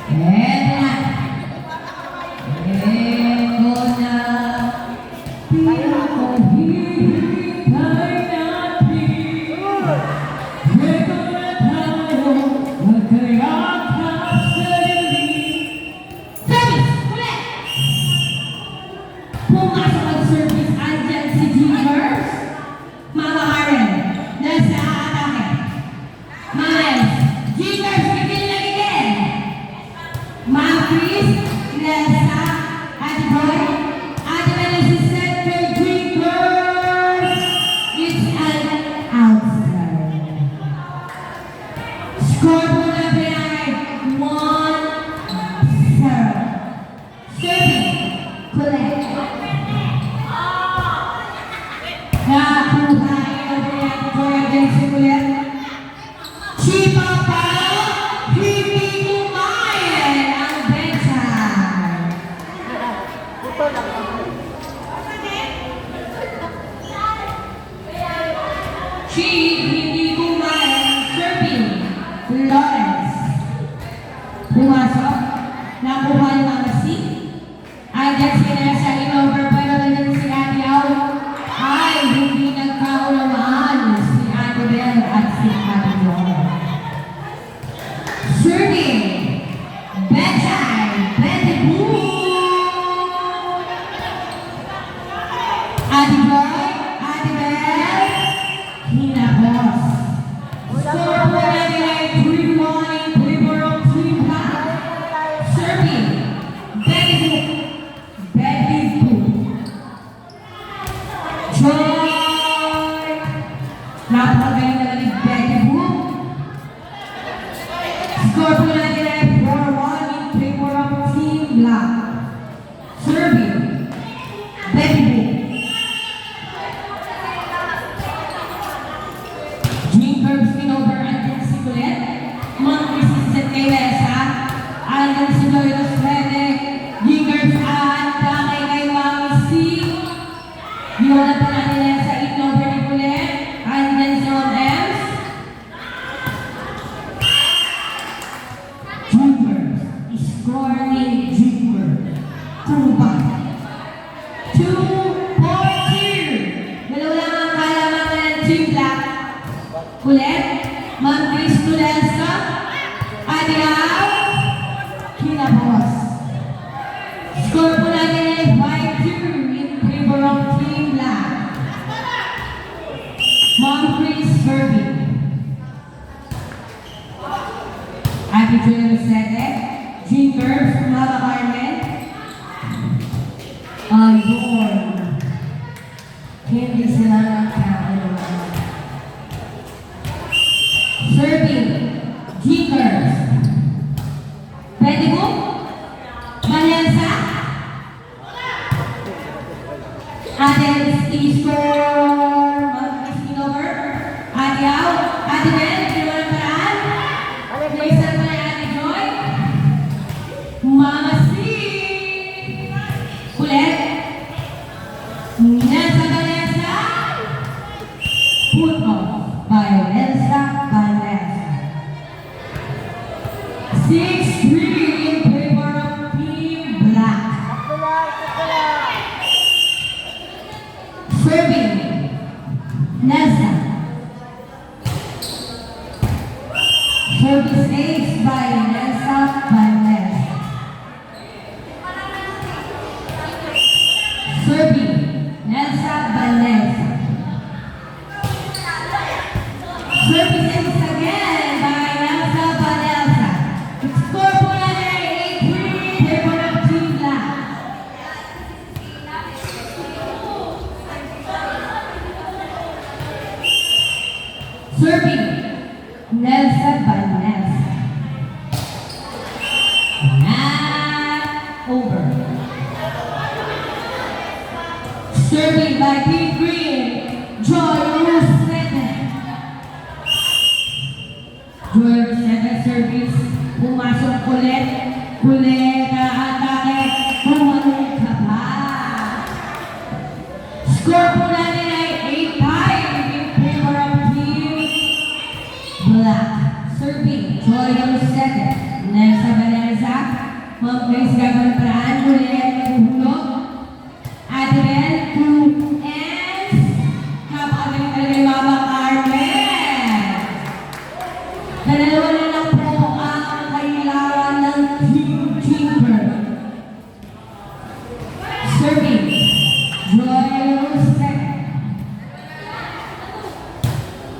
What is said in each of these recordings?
Eto na. Eto na. Pinakahihintay natin. Eto na tayo. Magkayakap sa galing. Service! Ulit! Pumasok ang service. Andyan si Jeepers. Mama Karen. Nasa atake. Miles. Jeepers, gigil na gigil. Ma'am Chris. Nasa Ate Boy. Ate Melissa said kay Jeepers. It's an outside. Score po natin ay 1-0. Serving. Collect. Nakuha yung reactor against ulit. Chipa Pao, hindi kumain ang bedside. Chi, hindi kumain. Serving. Lawrence. Pumasok. Nakuha yung mga seat. Agad sila sa in-over pero naman si Ate Au ay hindi nagkaunawaan si Ate Bel at si Ate Joy. Serving. Bedside. Betty Boo. Ate Joy. Ate Bel. Hinabos. Score po natin ay 3-1 in favor of Team Black. Serving. Betty Boo. Betty Boo. Joy! Napakagaling naman ni Betty Boo. Score po natin ay 4-1 in favor of Team Black. Serving. Betty Boo. Jean Curbs over andyan si Colette. Ma'am Christine kay Lesa. Andyan si Joy Rosrede. Jean Curbs at kay Mami C. Yun pa natin sa in-over ni Colette. Andyan si Ron Ems. Jean Curbs. Score ni Jean Curbs. 2-2. Dalawa lang ang kalamangan ng Team Black. Colette. Ma'am Chris Tulesa. Ate Au. Kinabos. Score po natin ay 5-2 in favor of Team Black. Ma'am Chris serving. Ate Joy Rosete. Jean Curbs. Mama Carmen. Ayun. Hindi sila nagkakaroon. Serving. Jean Curbs. Pwede mo? Valenza. Ate Score. Mag-isking over. Ate Au. Ate Ben. Ginawa ng paraan. Placer pa ni Ate Joy. Mama C. Colette. Nasa Valenza. Put off by Elsa Valenza. 6-3 in favor of Team Black. Serving. Nessa. Service ace by Nessa Valenza. Serving. Nessa Valenza. Service ace again by Nessa Valenza. Score po natin ay 8-3 in favor of Team Black. Serving. Nelson Valenza. Over. Serving by Team Green. Joy Rosete. Joy Rosete service. Pumasok Colette. Colette na atake. Pumalong ka pa. Score po natin ay 8-5 in favor of Team Black. Serving. Joy Rosete. Nelson Valenza. Ma'am Grace Gabantraan, ulit maghuhulog. Ate Bel, 2 ends. Napakagaling talaga ni Mama Carmen. Dalawa na lang po ang kailangan ng Team Tinker. Serving, Joy Rosette.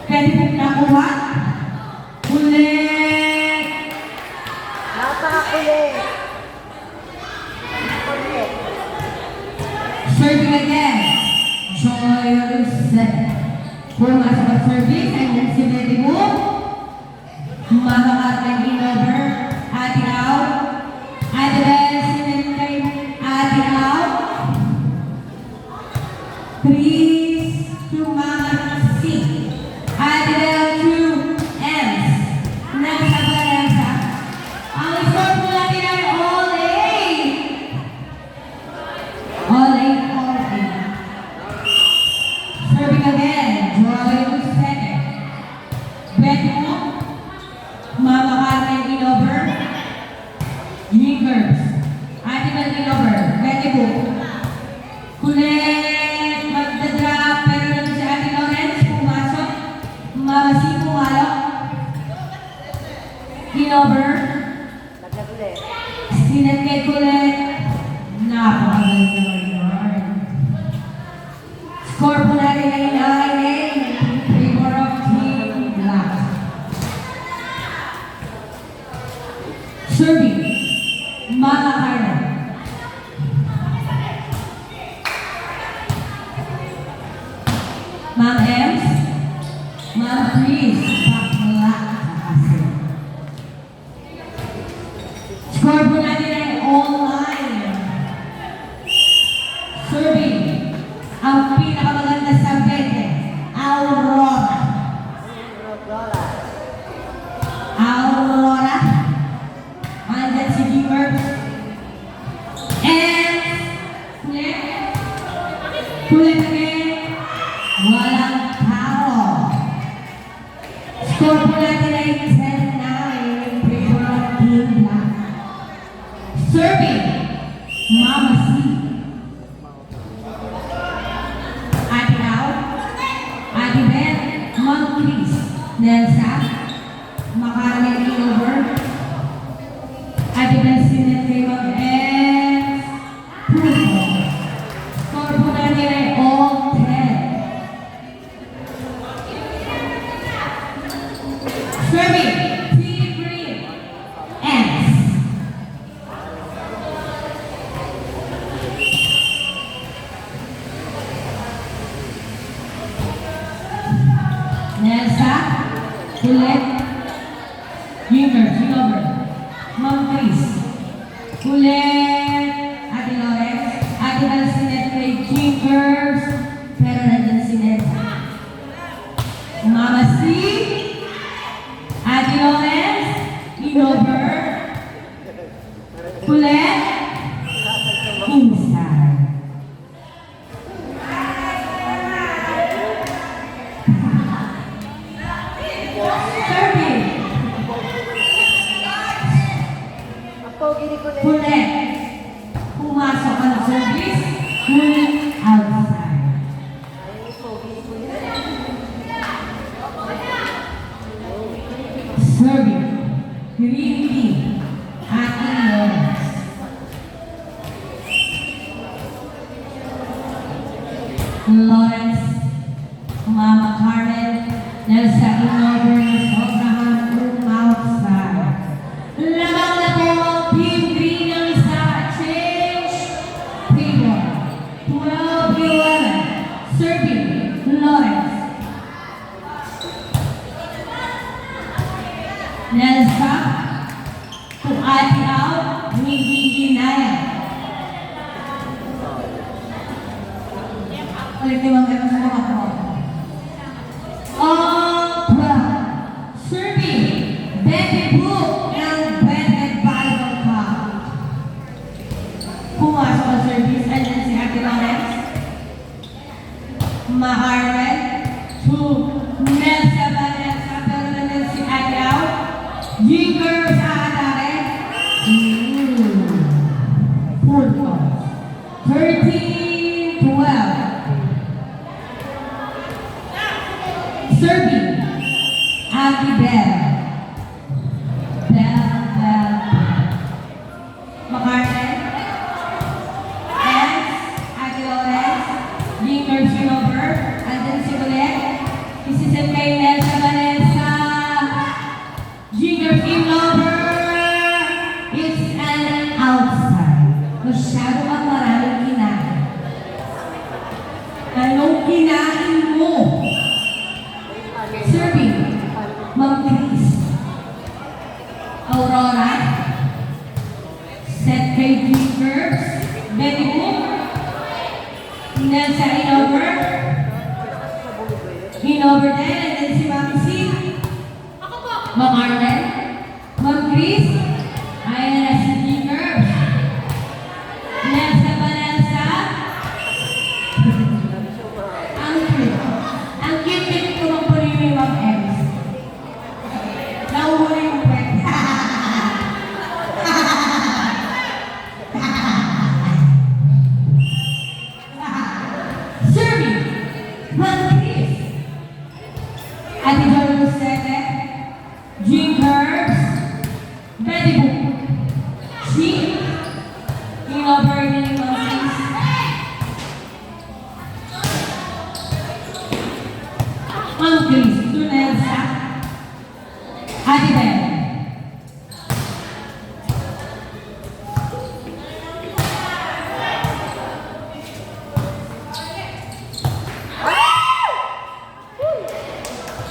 Pwede po nakuha. Ulit. Napakakulit. Serving again. Joy Rosette. Pumasok ang service. And then si Betty mo. Makakatang in-over. Ate out. Ate Bel, sinentay. Ate out. 3 to Mama C. Ate Bel, 2 ends. Next up na Elsa. Ang score po natin ay all 8. All 8, all 8. Serving again. Joy Rosette. Betty mo. Mama Carmen in-over. Jinkers. Ate Bel in-over. Betty mo. Kulit. Magdadrop. Pero nandun si Ate Lawrence. Pumasok. Mama C. Pumalo. In-over. Nagkagulit. Sinet kay Kulit. Napakagaling naman yun. Score po natin ay 9-8 in favor of Team Black. Serving, Mama Carmen. Ma'am Ems, Ma'am Chris, bakla. Score po natin ay all-9. Serving, ang pinakamaganda sa 20, Aurora. Rodola. Aurora. Andyan si Dimmer. And kulit. Kulit again. Walang tao. Score po natin ay 10-9 in favor of Team Black. Serving, Mama C. Ate Au. Ate Bel. Ma'am Chris. Nelsa. Makarami over. Ate Bel Sinet kay Ma'am Ems. Puso. Score po natin ay all 10. Serving, Team Green. Ends. Nelsa. Kulit. Jinkers. Over. Ma'am Chris. Kulit. Ate Lawrence. Ate Bel Sinet kay Jinkers. Pero nandun si Nelsa. Mama C. Ate Lawrence. Over. Kulit. Inside. Serving. Ang pogi ni Kulit. Kulit. Pumasok ang service. Kulit outside. Ayun yung pogi ni Kulit. Serving. Green team. Ate Lawrence. Lawrence. Mama Carmen. Nelsa in-over. Sobrahan outside. Lamang na po ang Team Green ng isa. Change. Favor. 12-11. Serving. Lawrence. Nelsa. To Ate Au. Hindi ginaya. Ulit ni Ma'am Ems sa mga po. Serving. Betty Book ng Benet Volleyball Club. Pumasok ang service. Andyan si Ate Lawrence. Maharman. To Nelsa Vanessa. Pero nandyan si Ate Au. Jinkers sa atake. outside. Masyado kang maraming kinain. Anong kinain mo? Serving. Ma'am Chris. Aurora. Set kay Dreamers. Betty Book. Nelsa Inover. Inover din. And then si Ma'am C. Ma'am Arlen. Ma'am Chris. Ayan na si Dreamers. Nelsa ba Nelsa? Ang cute. Ang cute ko magpuli ni Ma'am Ems. Nauhuli yung pwede. Serving. Ma'am Chris. Ate Joy Lucete. Drinkers. Betty Book. She. Inover ni Ma'am Chris. Ma'am Chris. Tunelsa. Ate Bel.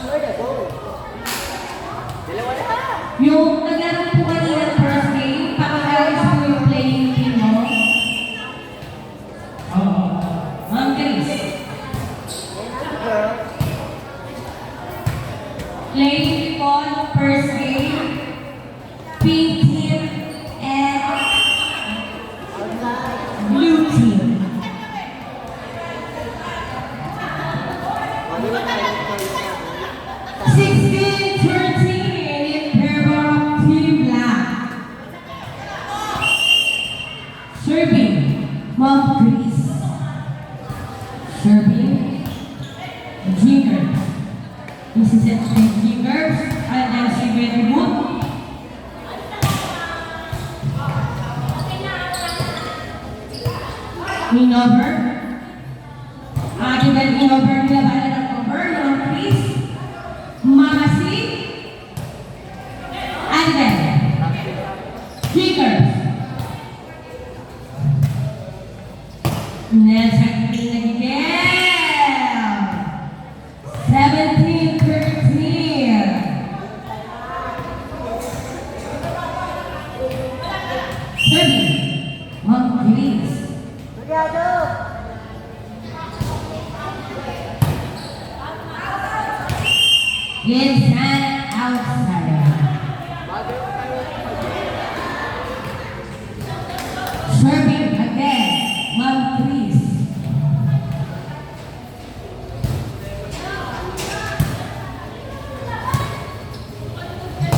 Where the goal? Dalawa na. Yung naglaro po kanina ng first game, pakakalis po yung playing team mo. Oo. Ma'am Chris. Girl. Playing team po ng first game. Pink team and Outside. blue team. Mami na tayo ng 16-13 in favor of Team Black. Serving, Ma'am Chris. Serving, Jingers. This is it, Jingers. And then si Betty Book. Inover. Ate Bel Inover, nilabanan ng over. Ma'am Chris. Mama C. Ate Bel. Jingers. Nelsa Pinagigel. 17-13. Serving. Ma'am Chris. Cuidado! Inside, outside. Serving again, Ma'am Chris.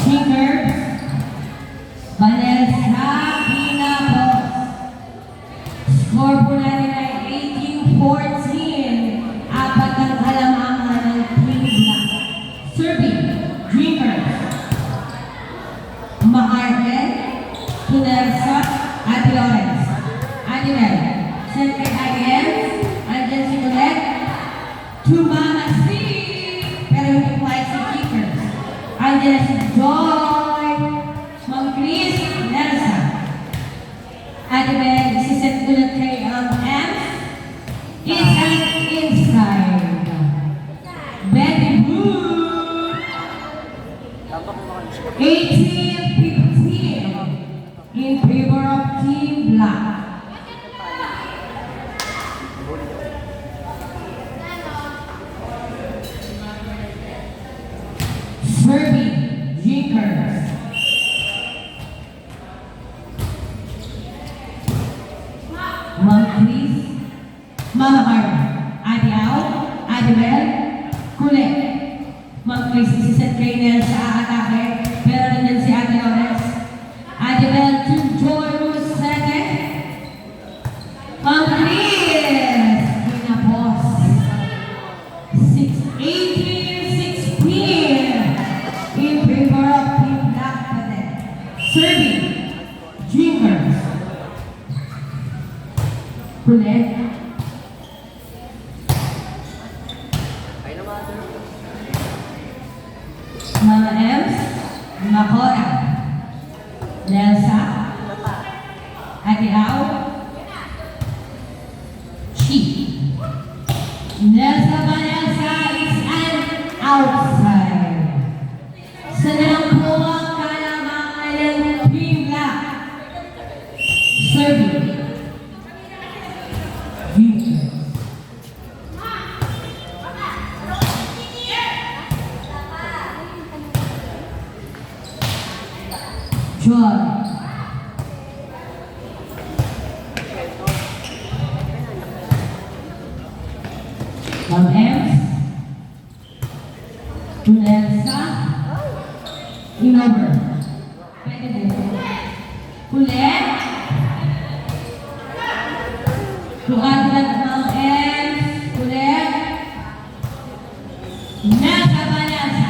Fingers, Vanessa Pinapos. Score po natin ay 18-14. Apat ang kalamangan ng Team Black. Serving, Dreamers. Maharden, Tunelsa, Ate Lawrence. Ate Mel, send kay Agnes, andyan si Colette, to Mama C. Pero hindi po ay si Kickers. Andyan na si Joy, Ma'am Chris, Nelsa. Ate Mel, si Seth ulit kay Ems. Inside. Betty Blue. 18-15 in favor of Team Black. Serving, Jinkers. Ma'am Chris, Mama Barbara, Ate Al, Ate Bel, Kulit. Ma'am Chris, isiset kay Nel sa atake, pero nandun si Ate Lawrence. Ate Bel, to Joy Rosete. Ma'am Chris, Pinapos. 18-16 in favor of Team Black Cadet. Serving, Jinkers. Kulit. Ay naman. Mama Ems, Makora, Nelsa, Ate Au. Chi. Nelsa Vanessa is an outside. Sa nalang po ang kalamangan ng Team Black. Serving. Victor. Joy. Ma'am Ems. Tulelsa. Inover. Pwede din. Kulit. Tuatlan Ma'am Ems. Kulit. Nasa Balansa.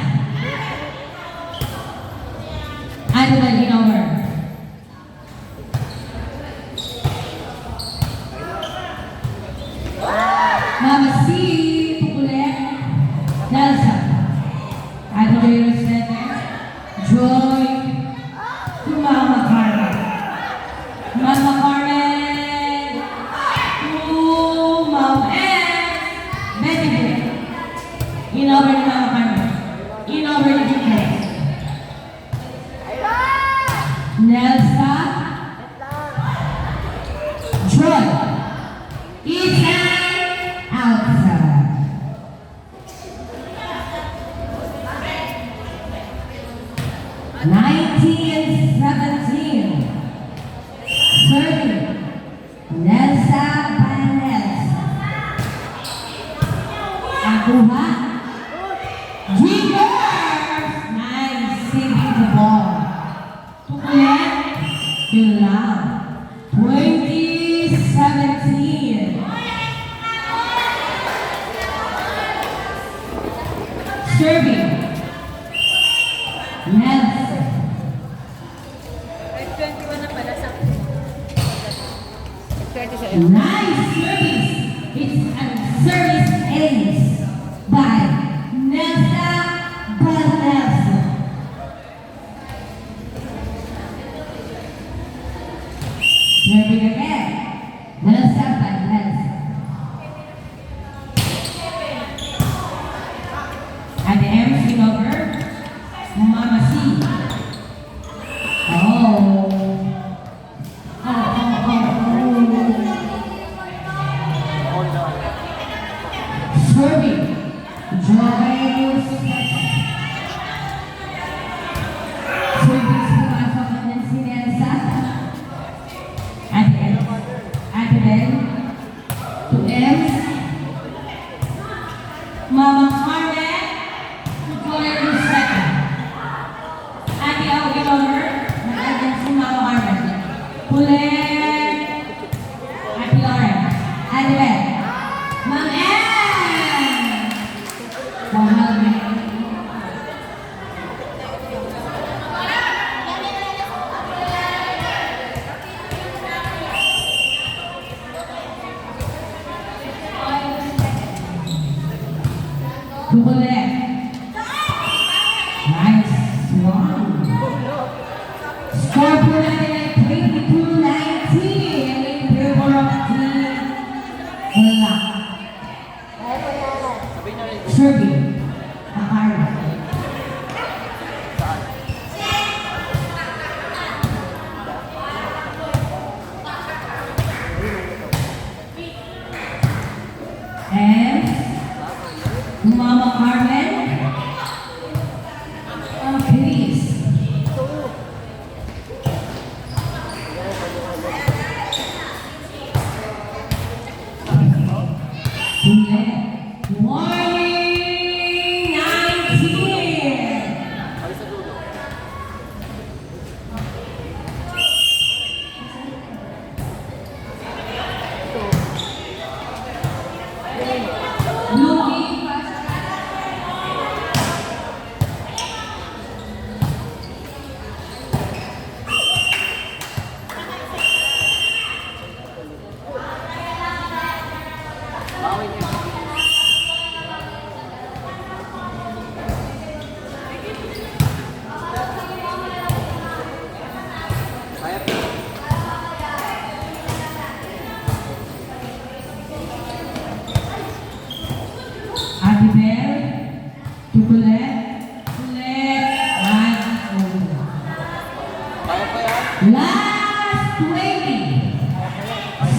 Ano ba inover? Mama C. Pukulit. Nelsa. Ano ba yung center? Joy. To Mama Carmen. Mama Carmen. To Ma'am S. Betty Boo. Inover ni Mama Carmen. Inover ni Jimmy. Nelsa. Joy. Ethan. Outside. Nineteen, 17. Serving. Nelsa Vanessa. Akuha. Jiggers. Nice. Saving the ball. Tukulit. Bilang. 2017. Serving. Nelson. 21 na pala sa 27. Nice service. It's a service ace by Nelsa Vanessa. Serving again. Nelsa Vanessa. At the MC over, Mama C. Oh. Serving. Joyous. Service pumasok na din si Nelsa. Ate Ben. To Ems. Mama Carmen. To Joyous second. Ate Augie over. Nag-agad si Mama Carmen. Pulit. Ate Lauren. Ate Ben. Ma'am M! Mahal mo yun. Kukulit. Nice one. Score po natin ay 22-19.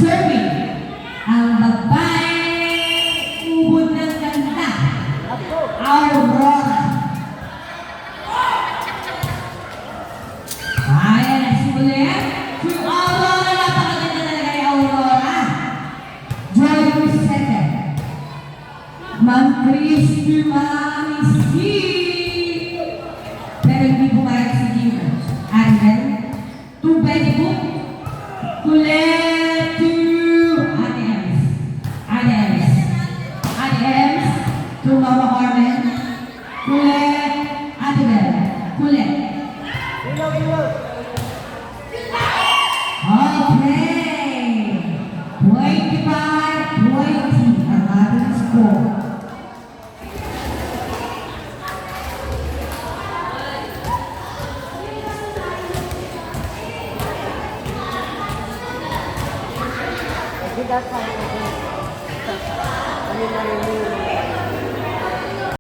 Serving. Ang babae, ubod ng ganda. Ako. Aurora. Ayan na sulit. Si Aurora, napakaganda talaga ni Aurora. Joy Lucete. Ma'am Christy Mamiski. Pero hindi pumayag si Gina. Ariel. Tubig po. Kulit to Ate Ems. Ate Ems. Ate Ems. To Mama Carmen. Kulit. Ate Bel. Kulit. Ilaw, ilaw. Okay. 25-20 ang ating score. Kasi dapat kami narinig.